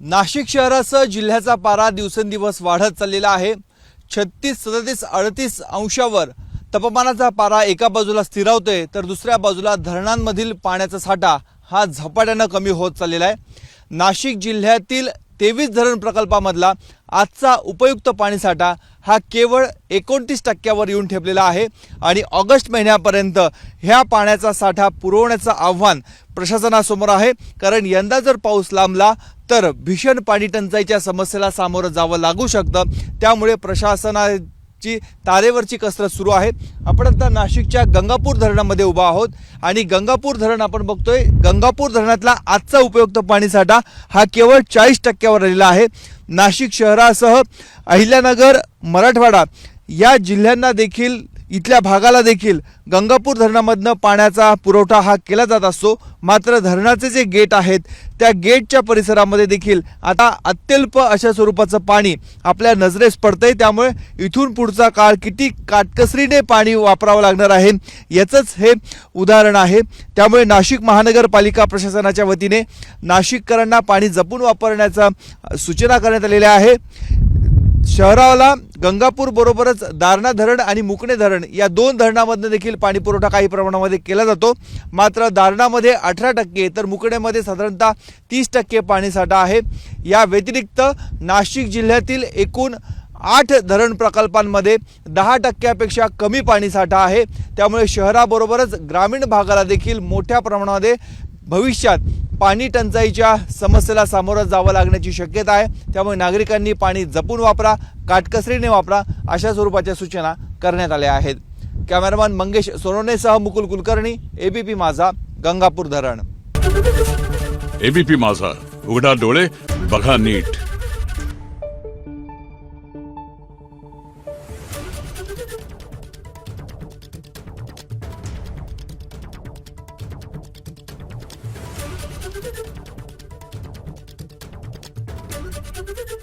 नाशिक शहरासह जिल्ह्याचा पारा दिवसेंदिवस वाढत चाललेला आहे। 36, 37, 38 अंशावर तापमानाचा पारा एका बाजूला स्थिरावतोय तर दुसऱ्या बाजूला धरणांमधील पाण्याचा साठा हा झपाट्याने कमी होत चाललेला आहे। नाशिक जिल्ह्यातील 23 धरण प्रकल्पामधला आजचा उपयुक्त पाणीसाठा हा केवळ 29% येऊन ठेपलेला आहे आणि ऑगस्ट महिन्यापर्यंत ह्या पाण्याचा साठा पुरवण्याचं आव्हान प्रशासनासमोर आहे। कारण यंदा जर पाऊस लांबला तर भीषण पाणी टंचाईच्या समस्येला सामोरं जावं लागू शकतं। त्यामुळे प्रशासनाची तारेवरची कसरत सुरू आहे। आपण आता नाशिकच्या गंगापूर धरणामध्ये उभा आहोत आणि गंगापूर धरण आपण बघतोय। गंगापूर धरणातला आजचा उपयुक्त पाणीसाठा हा केवळ 40%वर आलेला आहे। नाशिक शहरासह अहिल्यानगर, मराठवाडा या जिल्ह्यांना देखील इथल्या भागाला देखील गंगापूर धरणामधनं पाण्याचा पुरवठा हा केला जात असतो। मात्र धरणाचे जे गेट आहेत त्या गेटच्या परिसरामध्ये देखील आता अत्यल्प अशा स्वरूपाचं पाणी आपल्या नजरेस पडतंय। त्यामुळे इथून पुढचा काळ किती काटकसरीने पाणी वापरावं लागणार आहे याचंच हे उदाहरण आहे। त्यामुळे नाशिक महानगरपालिका प्रशासनाच्या वतीने नाशिककरांना पाणी जपून वापरण्याचा सूचना करण्यात आलेल्या आहे। शहराला गंगापूर बरोबरच दारणा धरण आणि मुकणे धरण या दोन धरणांमधून देखील पाणी पुरवठा काही प्रमाणामध्ये केला जातो। मात्र दारणामध्ये 18% तर मुकणेमध्ये साधारणतः 30% पाणीसाठा आहे। या व्यतिरिक्त नाशिक जिल्ह्यातील एकूण 8 धरण प्रकल्पांमध्ये 10%पेक्षा कमी पाणीसाठा आहे। त्यामुळे शहराबरोबरच ग्रामीण भागाला देखील मोठ्या प्रमाणामध्ये भविष्यात पाणी टंचाईच्या समस्येला सामोरं जावं लागण्याची शक्यता आहे। त्यामुळे नागरिकांनी पाणी जपून वापरा, काटकसरीने वापरा अशा स्वरूपाच्या सूचना करण्यात आल्या आहेत। कॅमेरामन मंगेश सोनवणेसह मुकुल कुलकर्णी, एबीपी माझा, गंगापूर धरण। एबीपी माझा, उघडा डोळे बघा नीट। Thank you.